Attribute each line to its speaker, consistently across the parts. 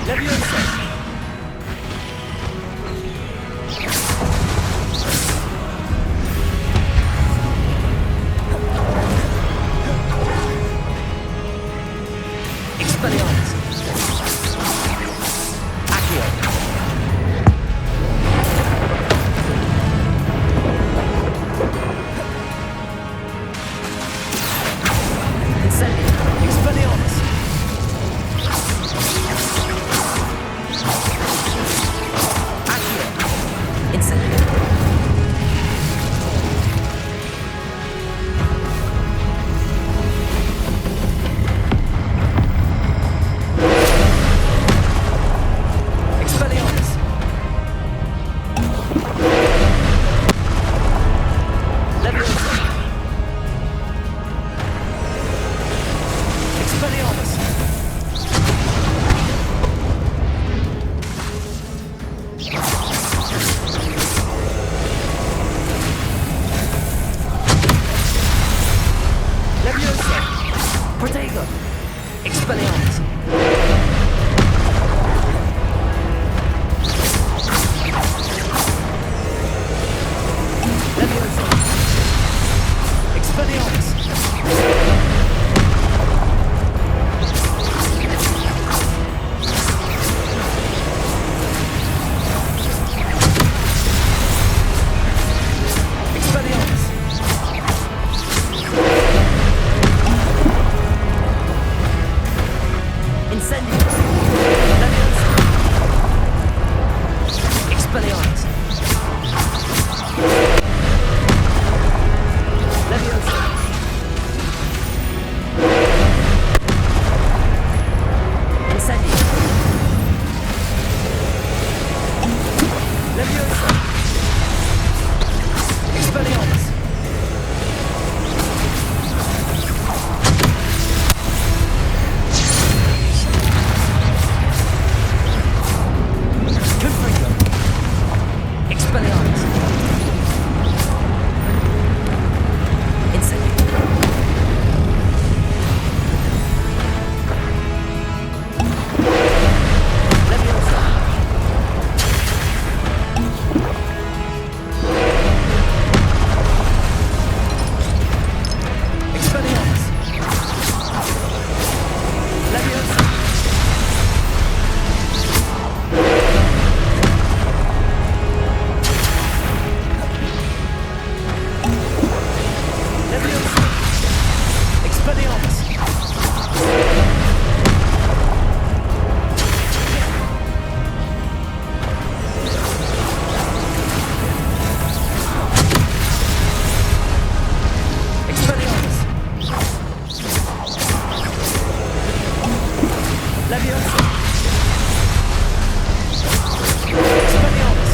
Speaker 1: Leviosa! Expelliarmus! Accio! Incendio! Expelliarmus! Accio! Incendio! Expelliarmus! Leviosa! Expelliarmus! Leviosa! Protego! Expelliarmus! Leviosa! Expelliarmus! Expelliarmus! Incendio! Leviosa! Expelliarmus! Leviosa! Incendio! Leviosa! Expelliarmus! Confringo! Expelliarmus! Incendio! Leviosa! Expelliarmus! Leviosa! Leviosa! Expelliarmus! Expelliarmus! Leviosa! Expelliarmus!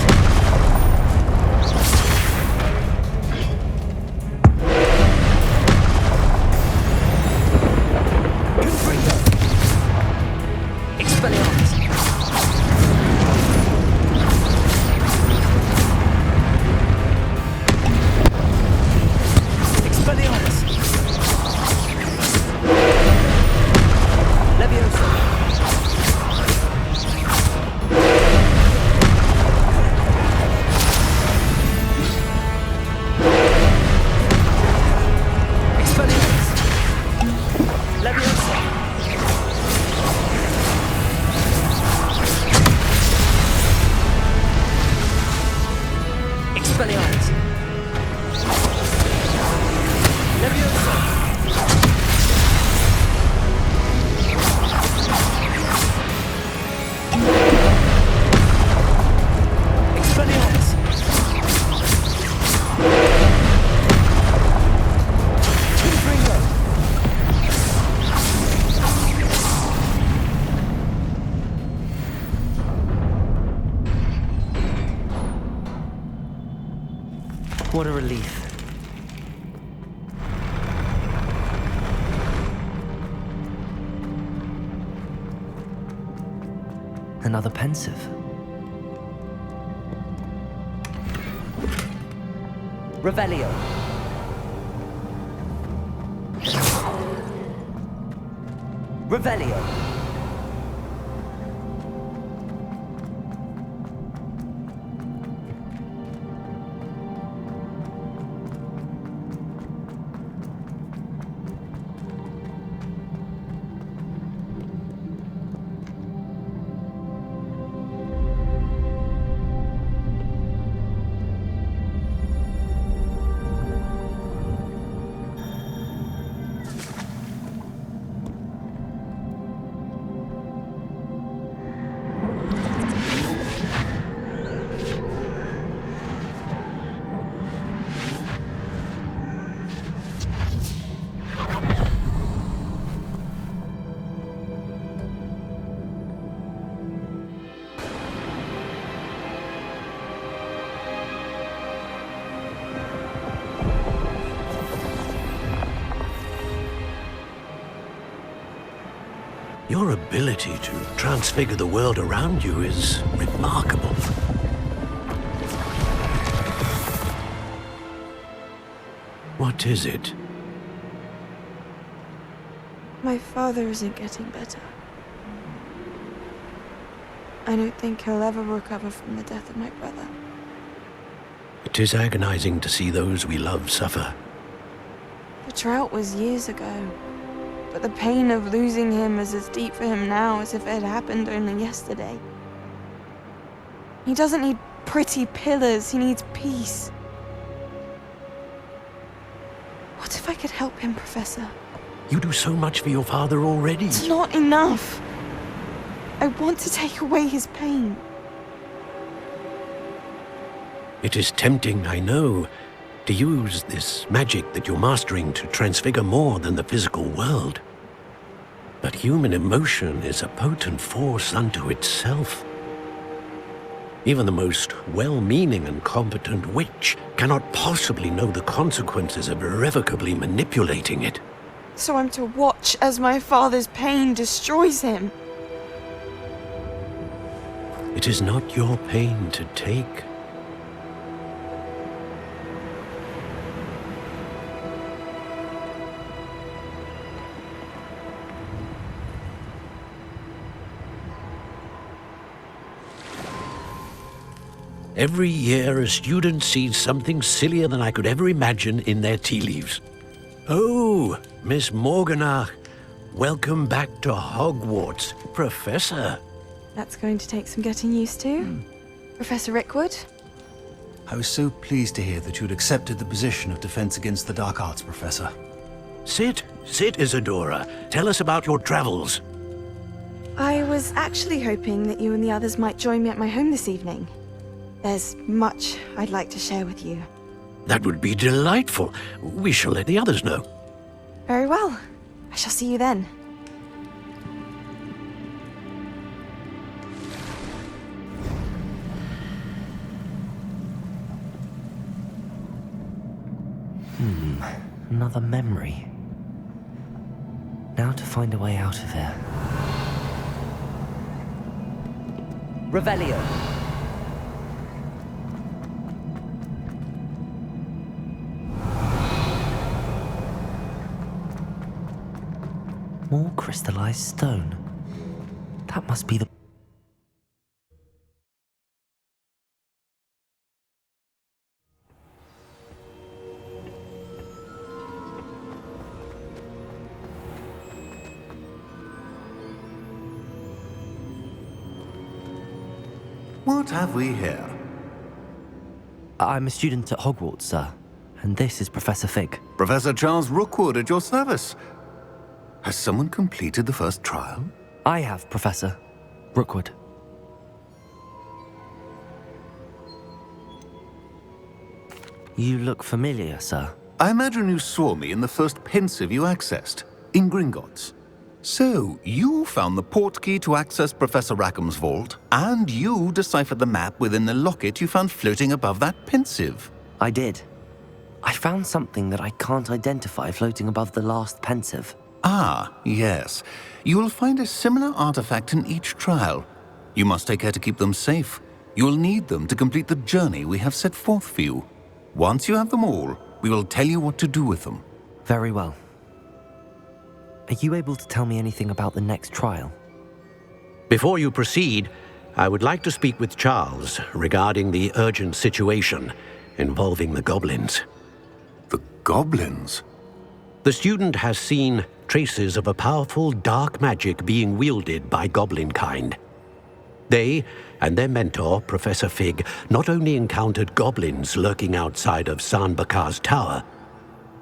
Speaker 1: Confringo! Expelliarmus! Expelliarmus! Leviosa! Expelliarmus! Leviosa! Expelliarmus! Leviosa! Expelliarmus! Confringo! What a relief. Another pensive. Revelio. Revelio.
Speaker 2: Your ability to transfigure the world around you is remarkable. What is it?
Speaker 3: My father isn't getting better. I don't think he'll ever recover from the death of my brother.
Speaker 2: It is agonizing to see those we love suffer.
Speaker 3: The drought was years ago, but the pain of losing him is as deep for him now as if it had happened only yesterday. He doesn't need pretty pillars, he needs peace. What if I could help him, Professor?
Speaker 2: You do so much for your father already.
Speaker 3: It's not enough. I want to take away his pain.
Speaker 2: It is tempting, I know, to use this magic that you're mastering to transfigure more than the physical world. But human emotion is a potent force unto itself. Even the most well-meaning and competent witch cannot possibly know the consequences of irrevocably manipulating it.
Speaker 3: So I'm to watch as my father's pain destroys him.
Speaker 2: It is not your pain to take. Every year, a student sees something sillier than I could ever imagine in their tea leaves. Oh, Miss Morganach, welcome back to Hogwarts, Professor.
Speaker 3: That's going to take some getting used to. Professor Rickwood?
Speaker 4: I was so pleased to hear that you'd accepted the position of Defense Against the Dark Arts, Professor.
Speaker 2: Sit, Isadora. Tell us about your travels.
Speaker 3: I was actually hoping that you and the others might join me at my home this evening. There's much I'd like to share with you.
Speaker 2: That would be delightful. We shall let the others know.
Speaker 3: Very well. I shall see you then.
Speaker 1: Another memory. Now to find a way out of here. Revelio. More crystallized stone. That must be the...
Speaker 5: What have we here?
Speaker 1: I'm a student at Hogwarts, sir. And this is Professor Fig.
Speaker 5: Professor Charles Rookwood at your service. Has someone completed the first trial?
Speaker 1: I have, Professor Rookwood. You look familiar, sir.
Speaker 5: I imagine you saw me in the first pensive you accessed, in Gringotts. So, you found the portkey to access Professor Rackham's vault, and you deciphered the map within the locket you found floating above that pensive.
Speaker 1: I did. I found something that I can't identify floating above the last pensive.
Speaker 5: Ah, yes. You will find a similar artifact in each trial. You must take care to keep them safe. You will need them to complete the journey we have set forth for you. Once you have them all, we will tell you what to do with them.
Speaker 1: Very well. Are you able to tell me anything about the next trial?
Speaker 2: Before you proceed, I would like to speak with Charles regarding the urgent situation involving the goblins.
Speaker 5: The goblins?
Speaker 2: The student has seen traces of a powerful dark magic being wielded by goblin kind. They and their mentor, Professor Fig, not only encountered goblins lurking outside of San Bakar's tower,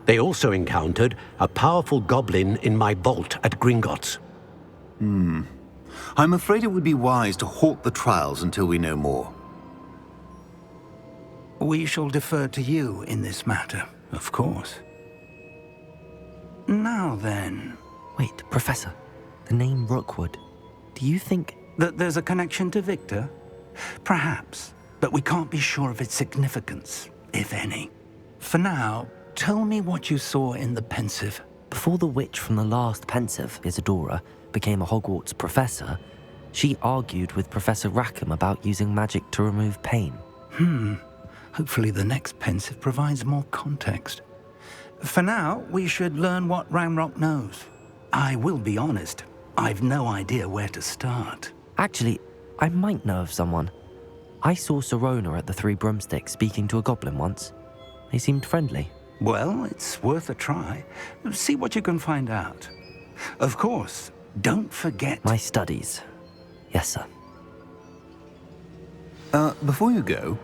Speaker 2: they also encountered a powerful goblin in my vault at Gringotts.
Speaker 5: I'm afraid it would be wise to halt the trials until we know more.
Speaker 4: We shall defer to you in this matter, of course. Now then...
Speaker 1: Wait, Professor. The name Rookwood. Do you think...
Speaker 4: That there's a connection to Victor? Perhaps, but we can't be sure of its significance, if any. For now, tell me what you saw in the pensive.
Speaker 1: Before the witch from the last pensive, Isadora, became a Hogwarts professor, she argued with Professor Rackham about using magic to remove pain.
Speaker 4: Hopefully the next pensive provides more context. For now, we should learn what Ramrock knows. I will be honest, I've no idea where to start.
Speaker 1: Actually, I might know of someone. I saw Sirona at the Three Broomsticks speaking to a goblin once. They seemed friendly.
Speaker 4: Well, it's worth a try. See what you can find out. Of course, don't forget...
Speaker 1: My studies. Yes, sir.
Speaker 5: Before you go...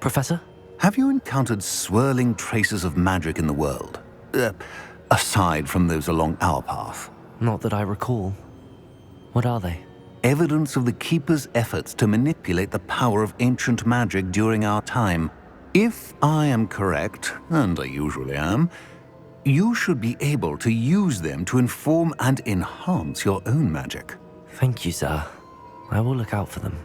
Speaker 1: Professor?
Speaker 5: Have you encountered swirling traces of magic in the world? Aside from those along our path?
Speaker 1: Not that I recall. What are they?
Speaker 5: Evidence of the Keeper's efforts to manipulate the power of ancient magic during our time. If I am correct, and I usually am, you should be able to use them to inform and enhance your own magic.
Speaker 1: Thank you, sir. I will look out for them.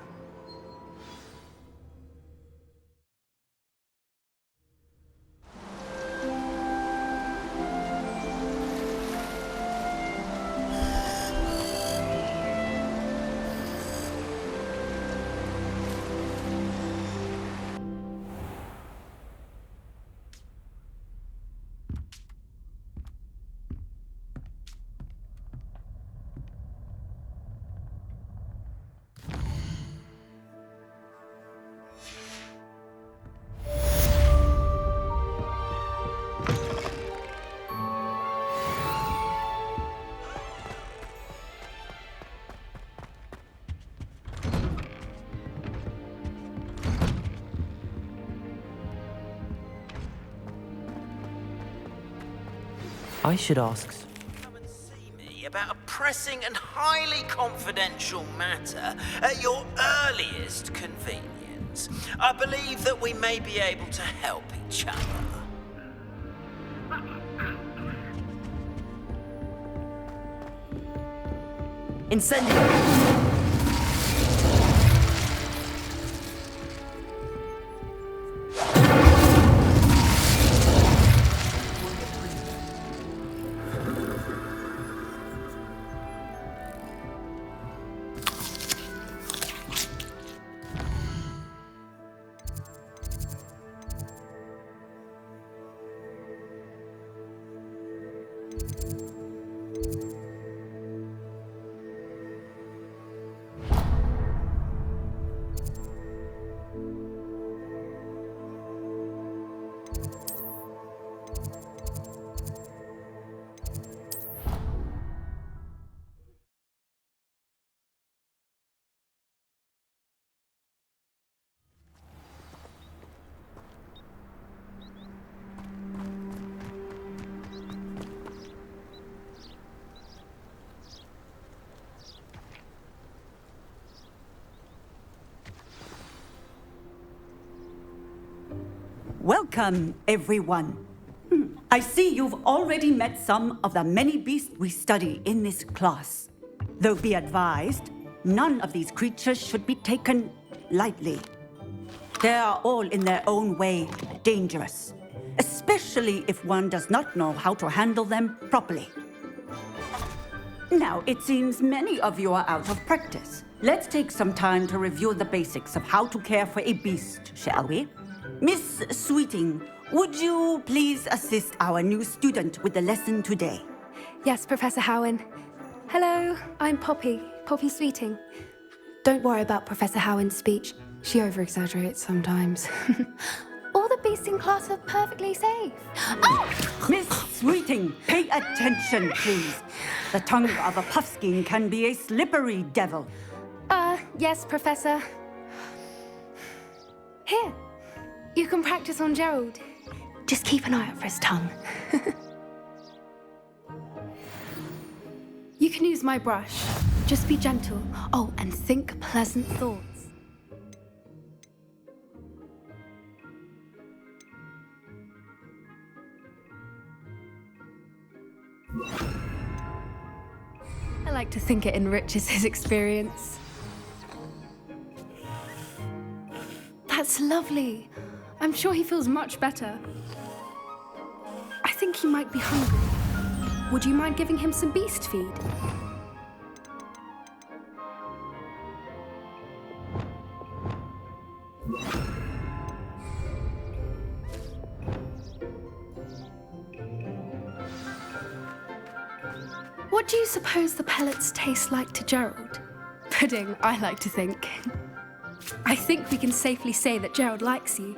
Speaker 1: I should ask...
Speaker 6: Come and see me about a pressing and highly confidential matter at your earliest convenience. I believe that we may be able to help each other.
Speaker 1: Incendio!
Speaker 7: Welcome, everyone. I see you've already met some of the many beasts we study in this class. Though be advised, none of these creatures should be taken lightly. They are all in their own way dangerous, especially if one does not know how to handle them properly. Now, it seems many of you are out of practice. Let's take some time to review the basics of how to care for a beast, shall we? Miss Sweeting, would you please assist our new student with the lesson today?
Speaker 8: Yes, Professor Howen. Hello, I'm Poppy Sweeting. Don't worry about Professor Howen's speech. She over-exaggerates sometimes. All the beasts in class are perfectly safe. Oh!
Speaker 7: Miss Sweeting, pay attention, please. The tongue of a puffskein can be a slippery devil.
Speaker 8: Yes, Professor. Here, you can practice on Gerald. Just keep an eye out for his tongue. You can use my brush. Just be gentle. Oh, and think pleasant thoughts. I like to think it enriches his experience. That's lovely. I'm sure he feels much better. think he might be hungry. Would you mind giving him some beast feed? What do you suppose the pellets taste like to Gerald? Pudding, I like to think. I think we can safely say that Gerald likes you.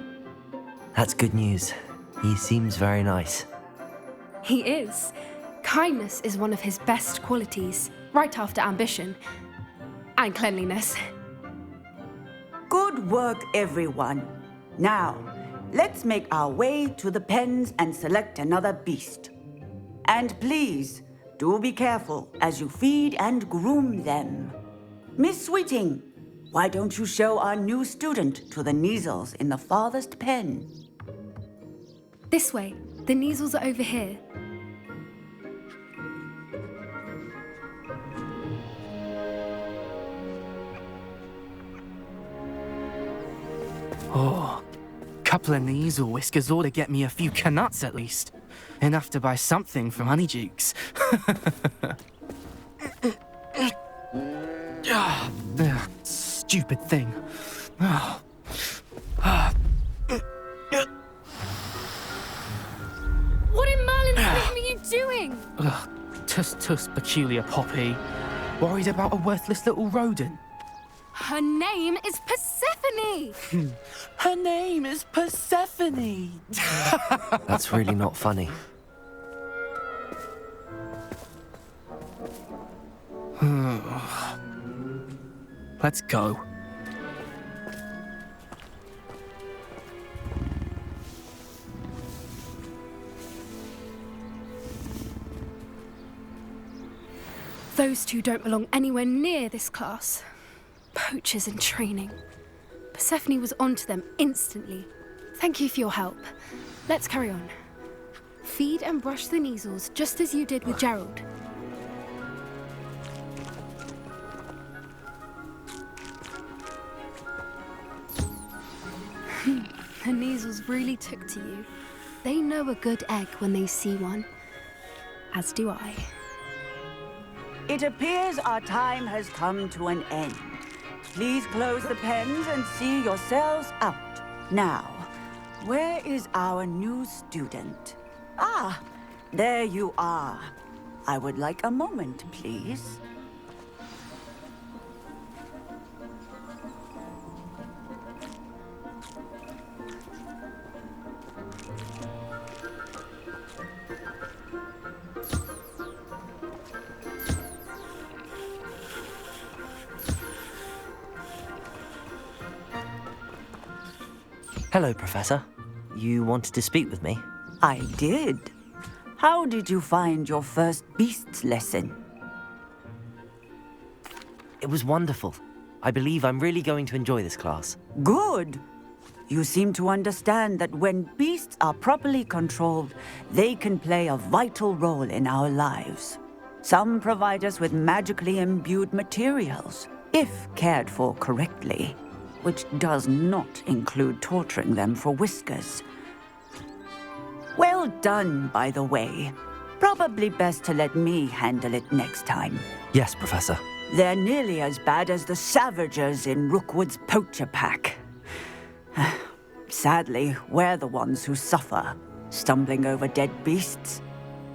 Speaker 1: That's good news. He seems very nice.
Speaker 8: He is. Kindness is one of his best qualities, right after ambition. And cleanliness.
Speaker 7: Good work, everyone. Now, let's make our way to the pens and select another beast. And please, do be careful as you feed and groom them. Miss Sweeting, why don't you show our new student to the Neasels in the farthest pen?
Speaker 8: This way. The Neasels are over here.
Speaker 9: Oh, couple of Neasel whiskers ought to get me a few canuts at least. Enough to buy something from Honeydukes. Stupid thing.
Speaker 8: What in Merlin's name are you doing?
Speaker 9: Tuss, peculiar Poppy. Worried about a worthless little rodent.
Speaker 8: Her name is Persephone!
Speaker 9: Her name is Persephone!
Speaker 1: That's really not funny.
Speaker 9: Let's go.
Speaker 8: Those two don't belong anywhere near this class. Poachers in training. Persephone was onto them instantly. Thank you for your help. Let's carry on. Feed and brush the Neasels just as you did with Gerald. The Neasels really took to you. They know a good egg when they see one. As do I.
Speaker 7: It appears our time has come to an end. Please close the pens and see yourselves out. Now, where is our new student? Ah, there you are. I would like a moment, please.
Speaker 1: Hello, Professor. You wanted to speak with me?
Speaker 7: I did. How did you find your first beasts lesson?
Speaker 1: It was wonderful. I believe I'm really going to enjoy this class.
Speaker 7: Good. You seem to understand that when beasts are properly controlled, they can play a vital role in our lives. Some provide us with magically imbued materials, if cared for correctly, which does not include torturing them for whiskers. Well done, by the way. Probably best to let me handle it next time.
Speaker 1: Yes, Professor.
Speaker 7: They're nearly as bad as the Savagers in Rookwood's poacher pack. Sadly, we're the ones who suffer, stumbling over dead beasts.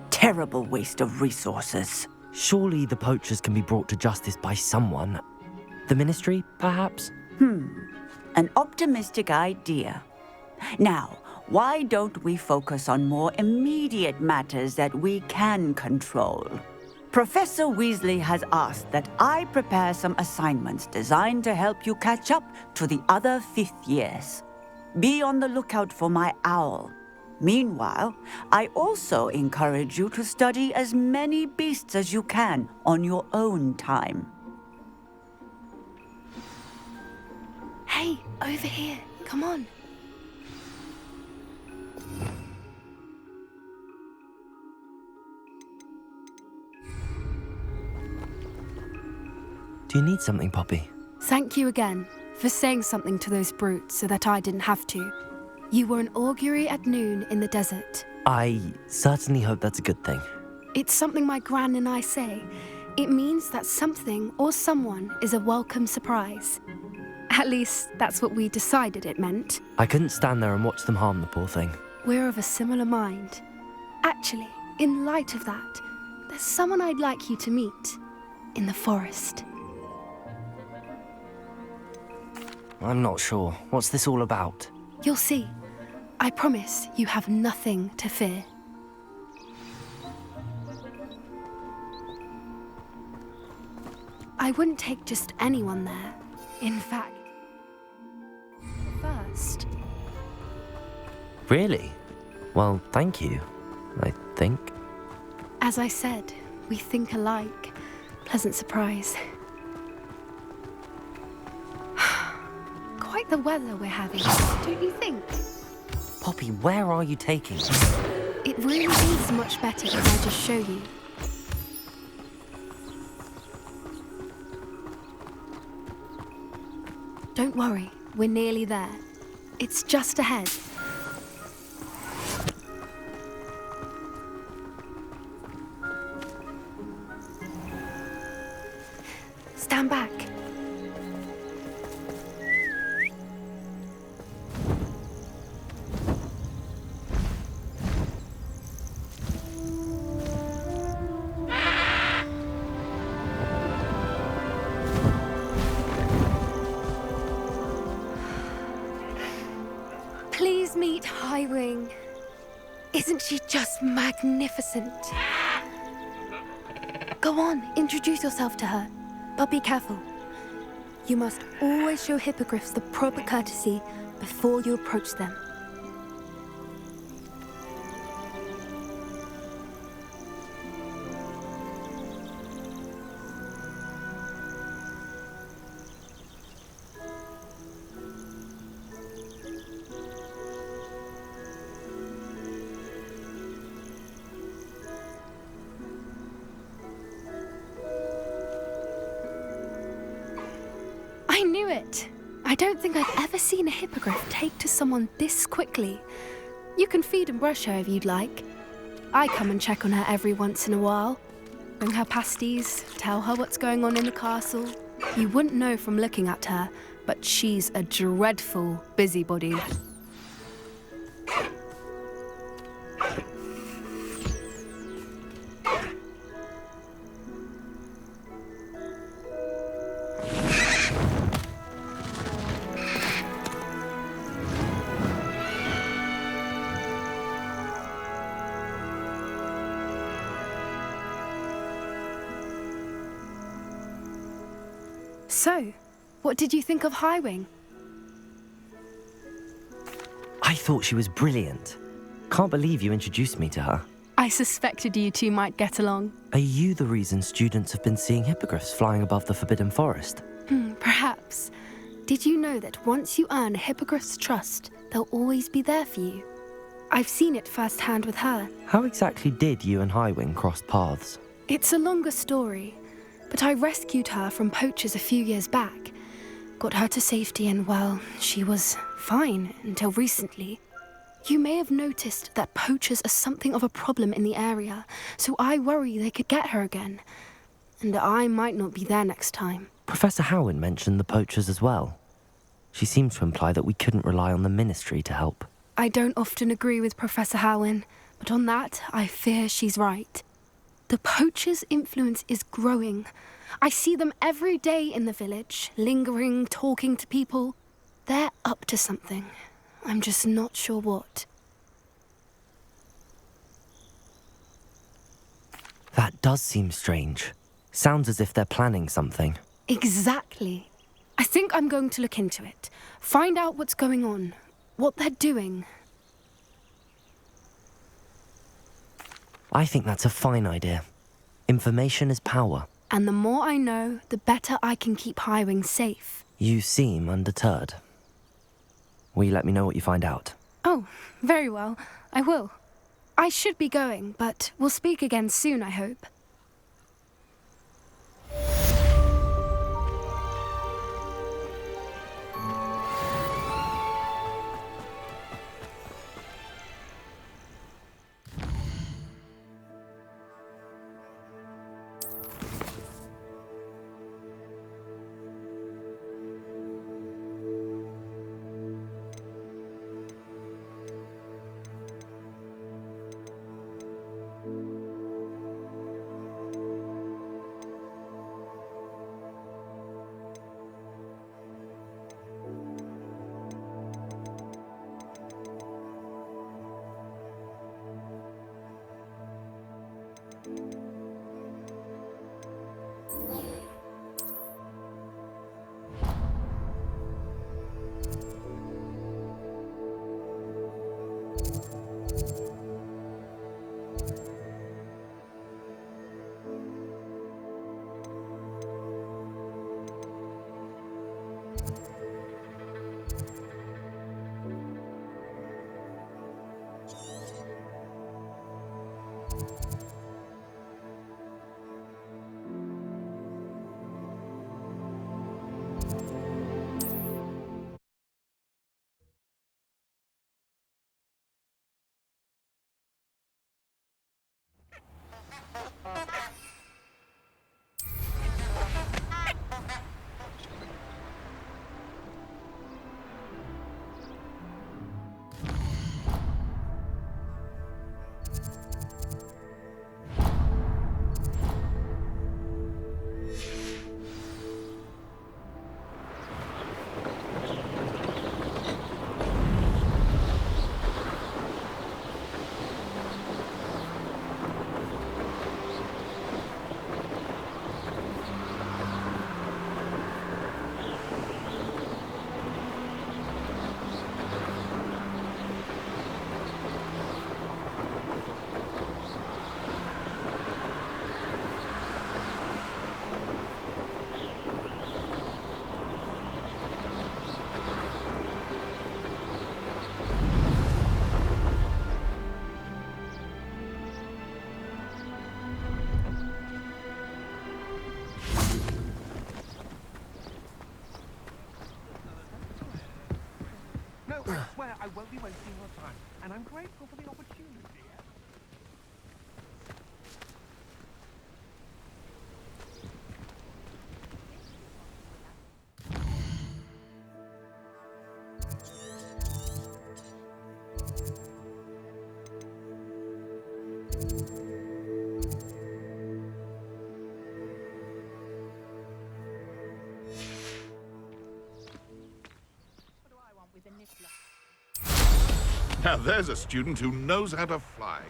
Speaker 7: Terrible waste of resources.
Speaker 1: Surely the poachers can be brought to justice by someone. The Ministry, perhaps?
Speaker 7: An optimistic idea. Now, why don't we focus on more immediate matters that we can control? Professor Weasley has asked that I prepare some assignments designed to help you catch up to the other fifth years. Be on the lookout for my owl. Meanwhile, I also encourage you to study as many beasts as you can on your own time.
Speaker 8: Hey, over here. Come on.
Speaker 1: Do you need something, Poppy?
Speaker 8: Thank you again for saying something to those brutes so that I didn't have to. You were an augury at noon in the desert,
Speaker 1: I certainly hope that's a good thing.
Speaker 8: It's something my gran and I say. It means that something or someone is a welcome surprise. At least, that's what we decided it meant.
Speaker 1: I couldn't stand there and watch them harm the poor thing.
Speaker 8: We're of a similar mind. Actually, in light of that, there's someone I'd like you to meet in the forest.
Speaker 1: I'm not sure. What's this all about?
Speaker 8: You'll see. I promise you have nothing to fear. I wouldn't take just anyone there. In fact, first.
Speaker 1: Really? Well, thank you, I think.
Speaker 8: As I said, we think alike. Pleasant surprise. Quite the weather we're having, don't you think?
Speaker 1: Poppy, where are you taking us?
Speaker 8: It really is much better if I just show you. Don't worry, we're nearly there. It's just ahead. Stand back. Please meet Highwing. Isn't she just magnificent? Go on, introduce yourself to her. But be careful. You must always show hippogriffs the proper courtesy before you approach them. I knew it! I don't think I've ever seen a hippogriff take to someone this quickly. You can feed and brush her if you'd like. I come and check on her every once in a while. Bring her pasties, tell her what's going on in the castle. You wouldn't know from looking at her, but she's a dreadful busybody. So, what did you think of Highwing?
Speaker 1: I thought she was brilliant. Can't believe you introduced me to her.
Speaker 8: I suspected you two might get along.
Speaker 1: Are you the reason students have been seeing hippogriffs flying above the Forbidden Forest?
Speaker 8: Perhaps. Did you know that once you earn a hippogriff's trust, they'll always be there for you? I've seen it firsthand with her.
Speaker 1: How exactly did you and Highwing cross paths?
Speaker 8: It's a longer story, but I rescued her from poachers a few years back. Got her to safety and, well, she was fine until recently. You may have noticed that poachers are something of a problem in the area, so I worry they could get her again. And I might not be there next time.
Speaker 1: Professor Howin mentioned the poachers as well. She seemed to imply that we couldn't rely on the ministry to help.
Speaker 8: I don't often agree with Professor Howin, but on that, I fear she's right. The poachers' influence is growing. I see them every day in the village, lingering, talking to people. They're up to something. I'm just not sure what.
Speaker 1: That does seem strange. Sounds as if they're planning something.
Speaker 8: Exactly. I think I'm going to look into it. Find out what's going on, what they're doing.
Speaker 1: I think that's a fine idea. Information is power.
Speaker 8: And the more I know, the better I can keep Highwing safe.
Speaker 1: You seem undeterred. Will you let me know what you find out?
Speaker 8: Oh, very well. I will. I should be going, but we'll speak again soon, I hope.
Speaker 10: I won't be wasting your time, and I'm grateful for the opportunity.
Speaker 11: Now there's a student who knows how to fly.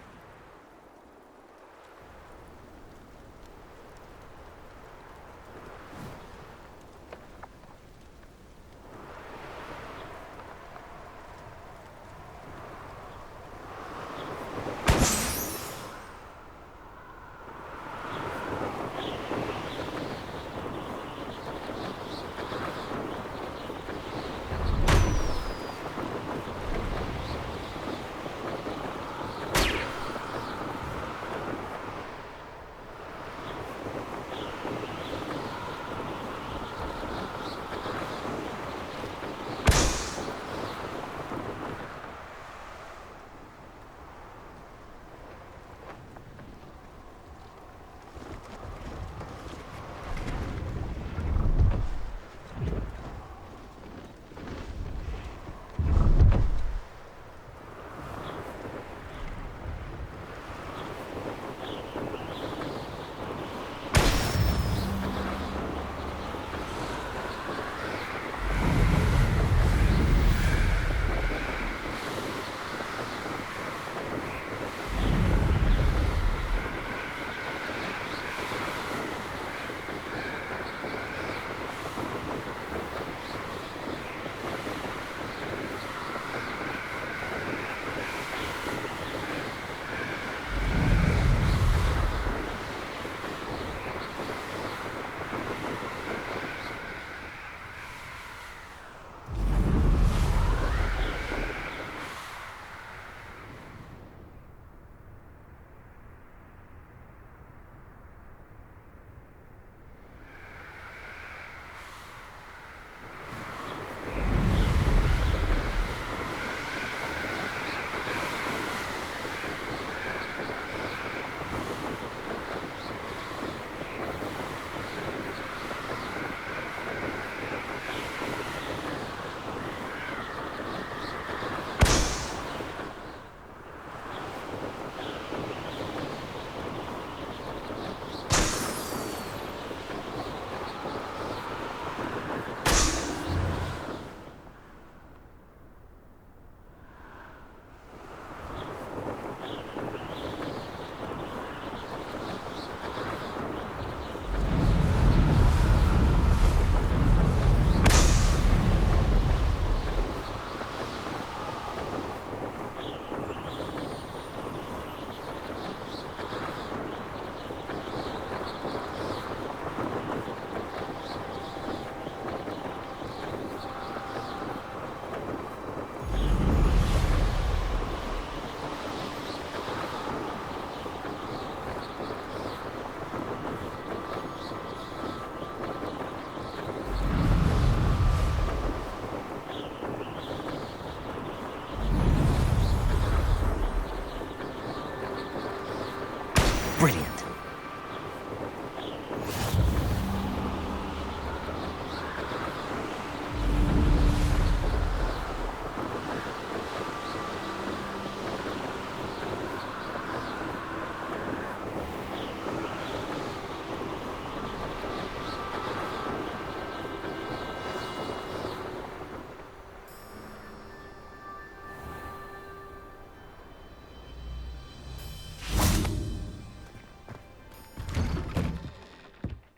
Speaker 1: Brilliant.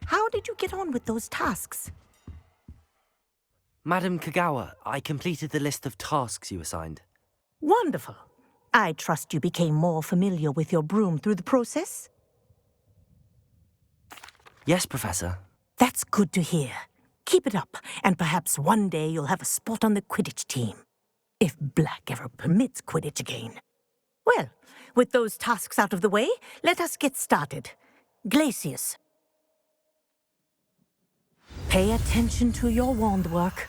Speaker 12: How did you get on with those tasks?
Speaker 1: Madam Kagawa, I completed the list of tasks you assigned.
Speaker 12: Wonderful. I trust you became more familiar with your broom through the process?
Speaker 1: Yes, Professor.
Speaker 12: That's good to hear. Keep it up, and perhaps one day you'll have a spot on the Quidditch team. If Black ever permits Quidditch again. Well, with those tasks out of the way, let us get started. Glacius. Pay attention to your wand work.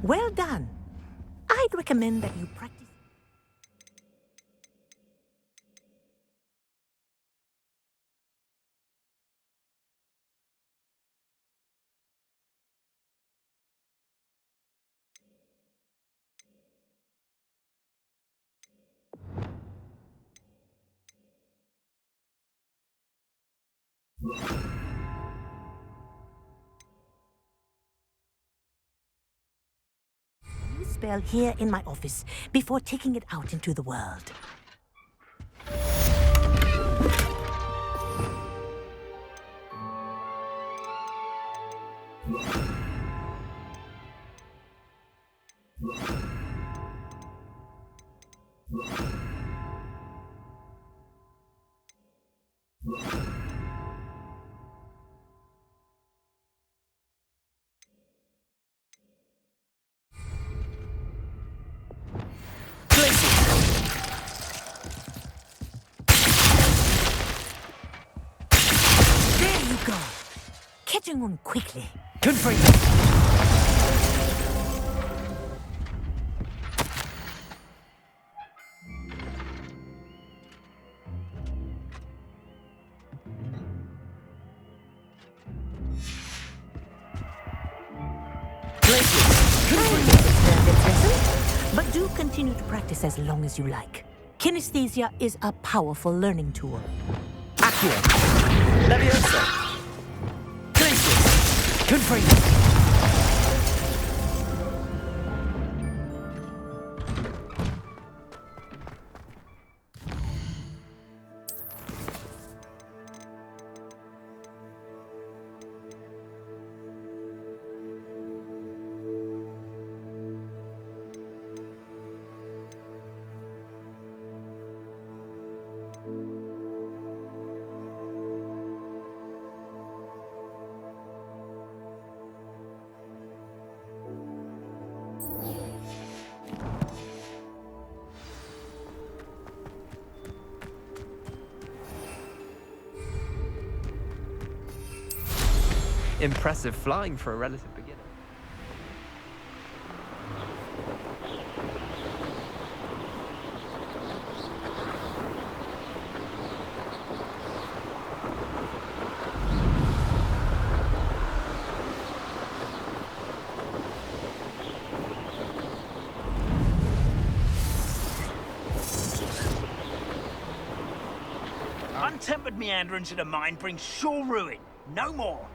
Speaker 12: Well done. I'd recommend that you practice. New spell here in my office before taking it out into the world. There you go. Catching on quickly. But do continue to practice as long as you like. Kinesthesia is a powerful learning tool.
Speaker 1: Accio. Leviosa. Glacius. Confringo.
Speaker 9: Impressive flying for a relative beginner.
Speaker 6: Untempered meanderance of the mind brings sure ruin. No more.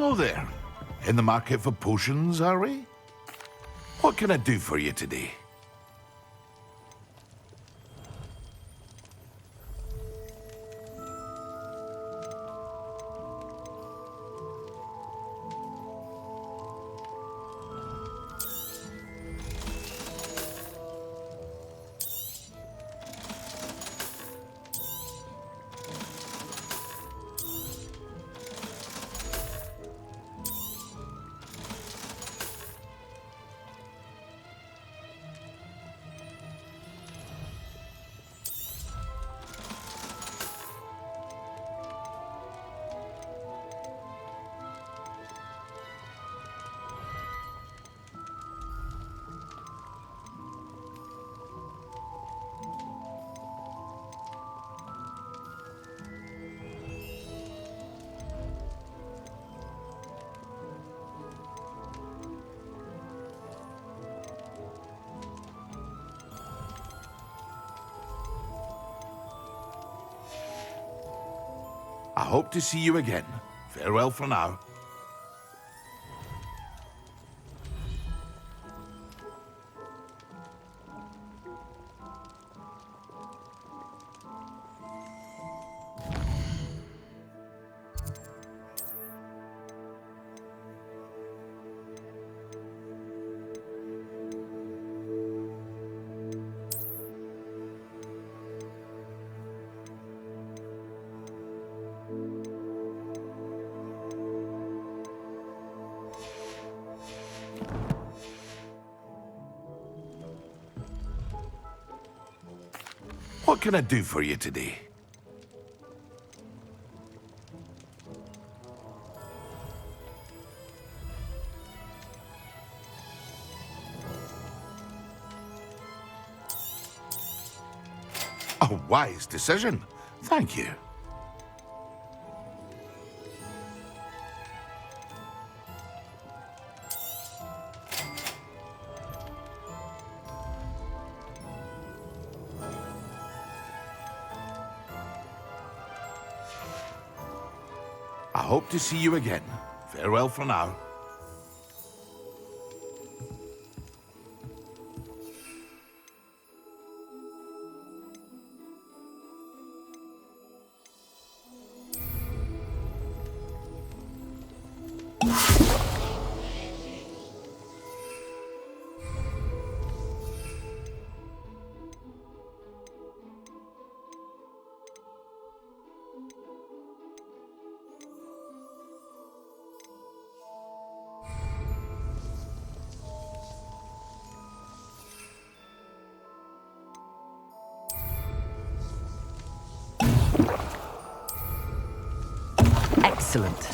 Speaker 11: Hello there. In the market for potions, are we? What can I do for you today? I hope to see you again. Farewell for now. What can I do for you today? A wise decision. Thank you. I hope to see you again. Farewell for now.
Speaker 1: Excellent.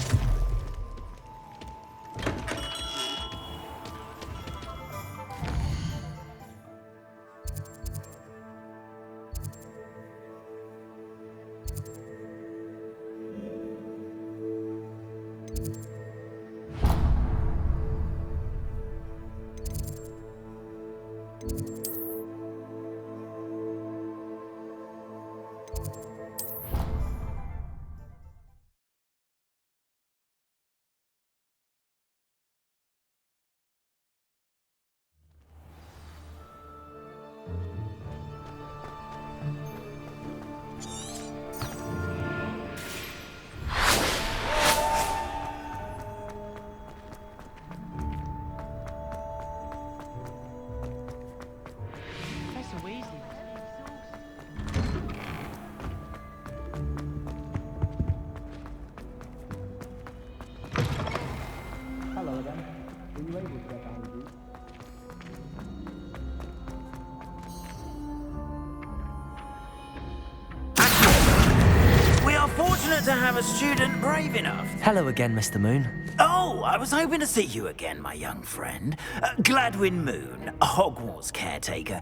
Speaker 6: To have a student brave enough.
Speaker 1: Hello again, Mr. Moon.
Speaker 6: Oh, I was hoping to see you again, my young friend. Gladwin Moon, Hogwarts caretaker,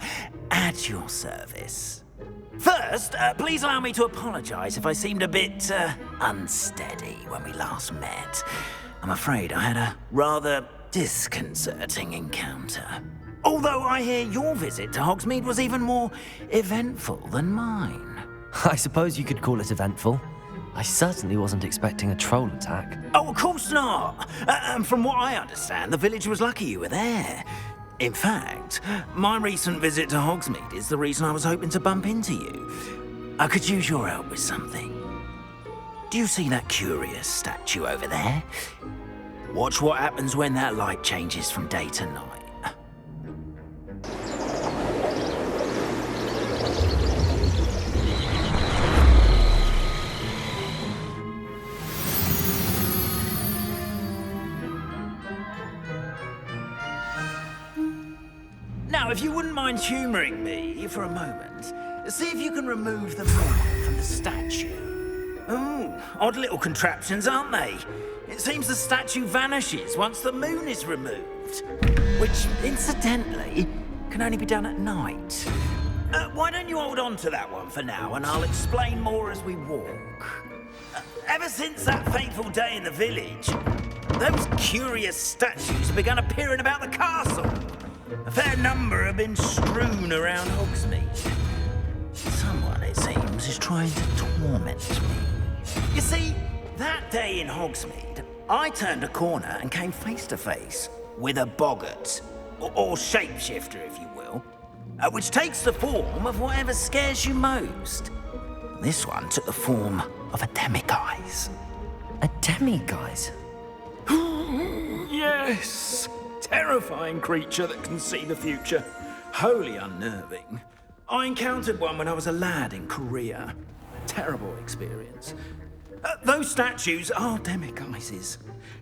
Speaker 6: at your service. First, please allow me to apologize if I seemed a bit unsteady when we last met. I'm afraid I had a rather disconcerting encounter. Although I hear your visit to Hogsmeade was even more eventful than mine.
Speaker 1: I suppose you could call it eventful. I certainly wasn't expecting a troll attack.
Speaker 6: Oh, of course not. And from what I understand, the village was lucky you were there. In fact, my recent visit to Hogsmeade is the reason I was hoping to bump into you. I could use your help with something. Do you see that curious statue over there? Watch what happens when that light changes from day to night. Now, if you wouldn't mind humouring me for a moment, see if you can remove the moon from the statue. Ooh, odd little contraptions, aren't they? It seems the statue vanishes once the moon is removed, which, incidentally, can only be done at night. Why don't you hold on to that one for now, and I'll explain more as we walk. Ever since that fateful day in the village, those curious statues have begun appearing about the castle. A fair number have been strewn around Hogsmeade. Someone, it seems, is trying to torment me. You see, that day in Hogsmeade, I turned a corner and came face to face with a boggart, or shapeshifter, if you will, which takes the form of whatever scares you most. This one took the form of a demiguise.
Speaker 1: A demiguise?
Speaker 6: Yes! Terrifying creature that can see the future. Wholly unnerving. I encountered one when I was a lad in Korea. Terrible experience. Those statues are demiguises.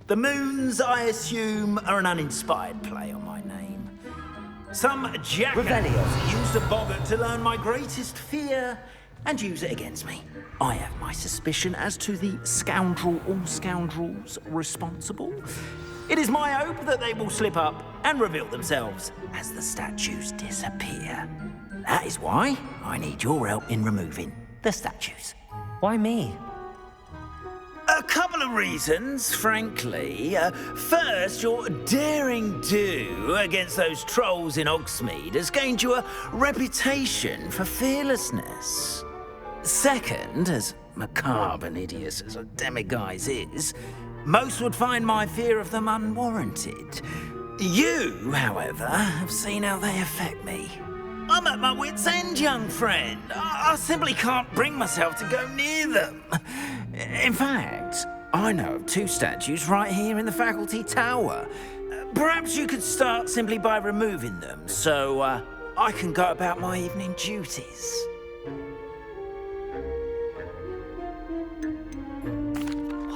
Speaker 6: The moons, I assume, are an uninspired play on my name. Some jackass used a boggart to learn my greatest fear and use it against me. I have my suspicion as to the scoundrel or scoundrels responsible. It is my hope that they will slip up and reveal themselves as the statues disappear. That is why I need your help in removing the statues.
Speaker 1: Why me?
Speaker 6: A couple of reasons, frankly. First, your daring do against those trolls in Hogsmeade has gained you a reputation for fearlessness. Second, as macabre and hideous as a demiguise is, most would find my fear of them unwarranted. You, however, have seen how they affect me. I'm at my wit's end, young friend. I simply can't bring myself to go near them. In fact, I know of 2 statues right here in the faculty tower. Perhaps you could start simply by removing them, so I can go about my evening duties.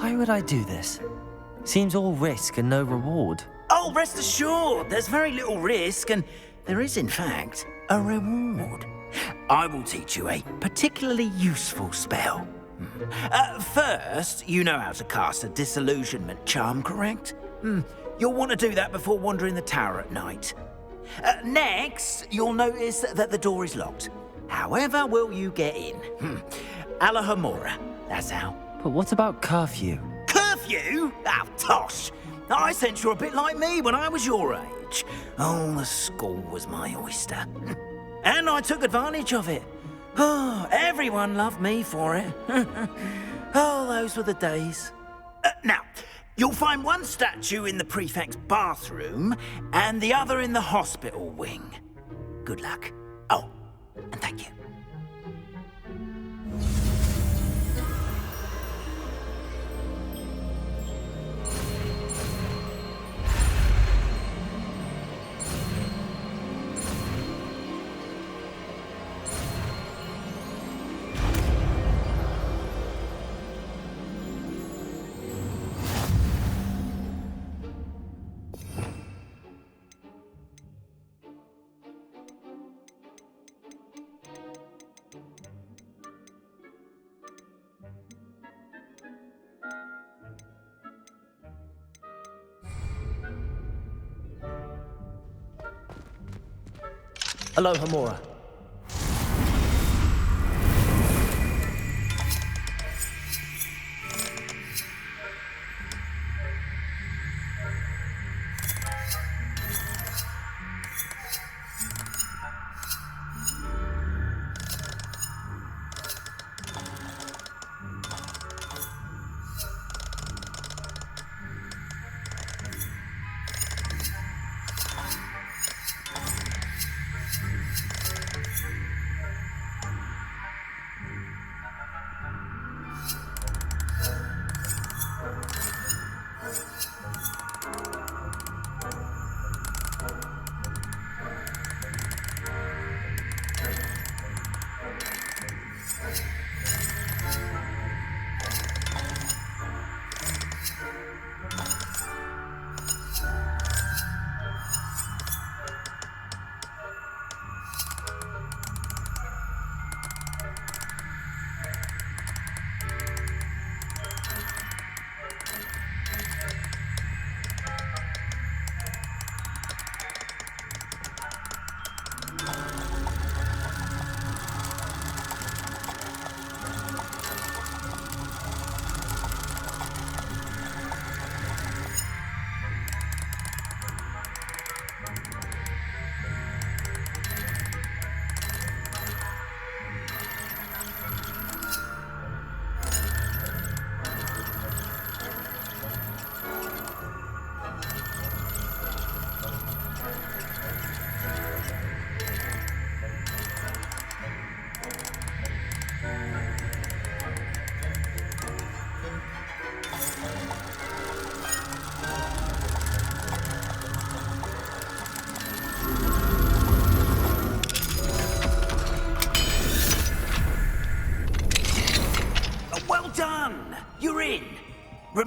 Speaker 1: Why would I do this? Seems all risk and no reward.
Speaker 6: Oh, rest assured, there's very little risk, and there is, in fact, a reward. I will teach you a particularly useful spell. First, you know how to cast a disillusionment charm, correct? You'll want to do that before wandering the tower at night. Next, you'll notice that the door is locked. However will you get in? Alahomora, that's how.
Speaker 1: But what about curfew?
Speaker 6: Curfew? Oh, tosh. I sense you're a bit like me when I was your age. Oh, the school was my oyster. And I took advantage of it. Oh, everyone loved me for it. Oh, those were the days. Now, you'll find one statue in the prefect's bathroom and the other in the hospital wing. Good luck. Oh, and thank you.
Speaker 1: Alohomora.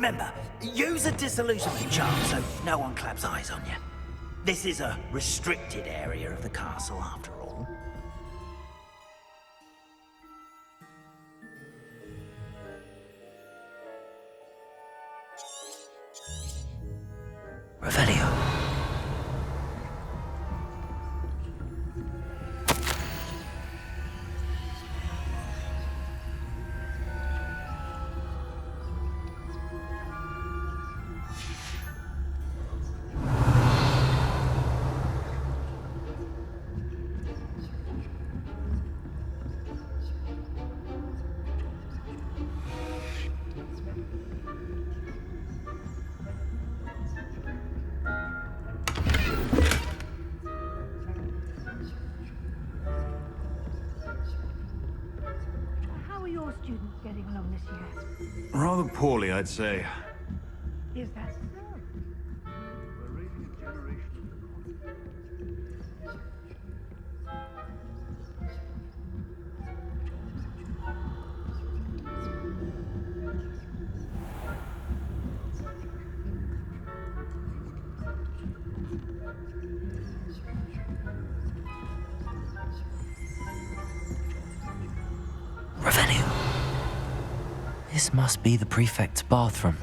Speaker 6: Remember, use a disillusionment charm so no one claps eyes on you. This is a restricted area of the castle, after all.
Speaker 1: Revelio.
Speaker 10: How are your students getting along this year?
Speaker 13: Rather poorly, I'd say.
Speaker 10: Is that so?
Speaker 13: We're raising a generation
Speaker 1: Revelio. This must be the prefect's bathroom.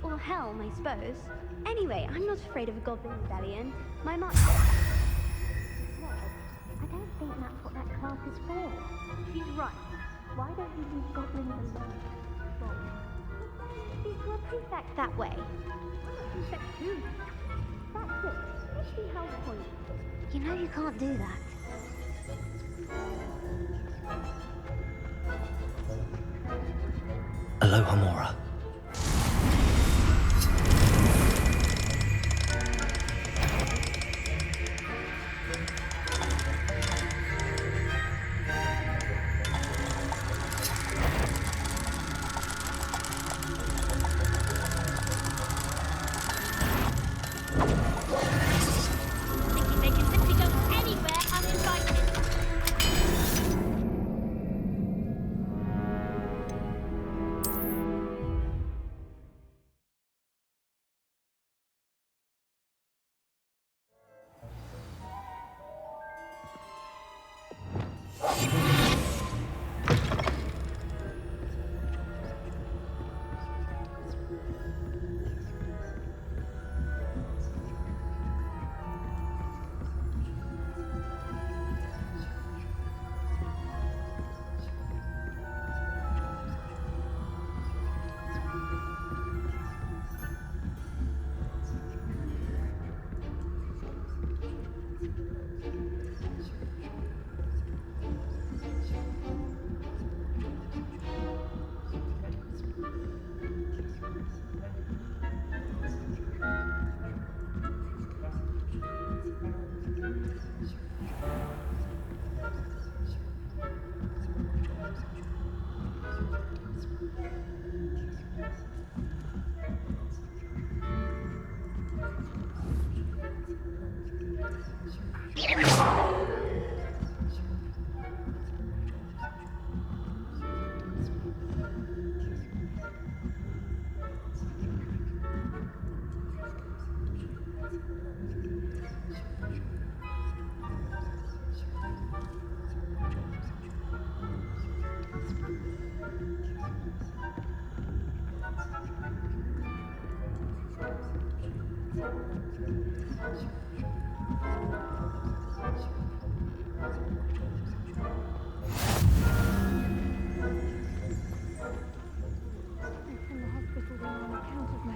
Speaker 14: Or helm, I suppose. Anyway, I'm not afraid of a goblin rebellion. My I don't think that's what that class is for. She's right. Why don't you leave goblins alone? Speak to a prefect that way. Prefect who? That's it. It's the health point. You know you can't do that.
Speaker 1: Aloha Mora.
Speaker 14: They can simply go anywhere uninvited.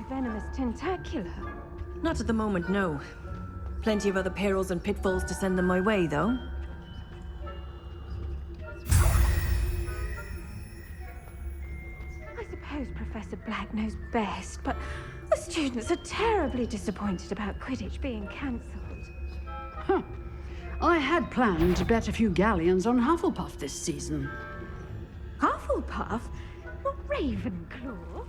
Speaker 10: venomous tentacula.
Speaker 15: Not at the moment, no. Plenty of other perils and pitfalls to send them my way, though.
Speaker 10: I suppose Professor Black knows best, but the students are terribly disappointed about Quidditch being cancelled.
Speaker 16: Huh. I had planned to bet a few galleons on Hufflepuff this season.
Speaker 10: Hufflepuff? Not Ravenclaw?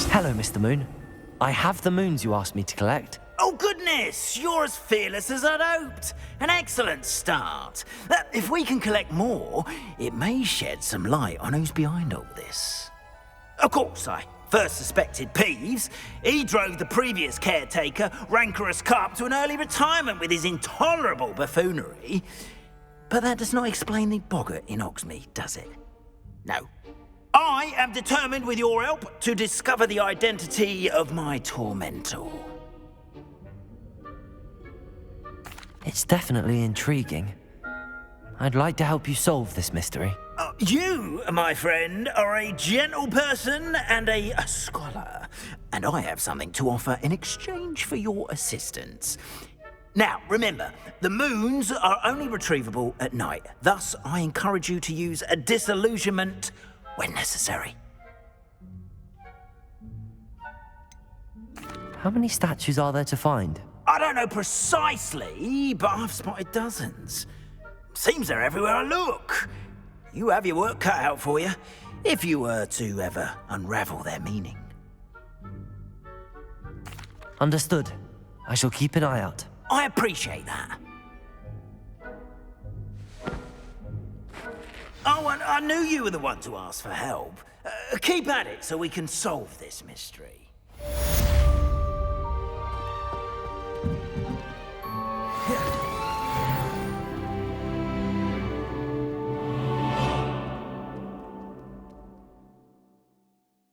Speaker 1: Hello, Mr. Moon. I have the moons you asked me to collect.
Speaker 6: Oh, goodness! You're as fearless as I'd hoped. An excellent start. If we can collect more, it may shed some light on who's behind all this. Of course, I first suspected Peeves. He drove the previous caretaker, Rancorous Carp, to an early retirement with his intolerable buffoonery. But that does not explain the boggart in Hogsmeade, does it? No. I am determined, with your help, to discover the identity of my tormentor.
Speaker 1: It's definitely intriguing. I'd like to help you solve this mystery.
Speaker 6: You, my friend, are a gentle person and a scholar, and I have something to offer in exchange for your assistance. Now, remember, the moons are only retrievable at night. Thus, I encourage you to use a disillusionment when necessary.
Speaker 1: How many statues are there to find?
Speaker 6: I don't know precisely, but I've spotted dozens. Seems they're everywhere I look. You have your work cut out for you, if you were to ever unravel their meaning.
Speaker 1: Understood. I shall keep an eye out.
Speaker 6: I appreciate that. Oh, and I knew you were the one to ask for help. Keep at it so we can solve this mystery.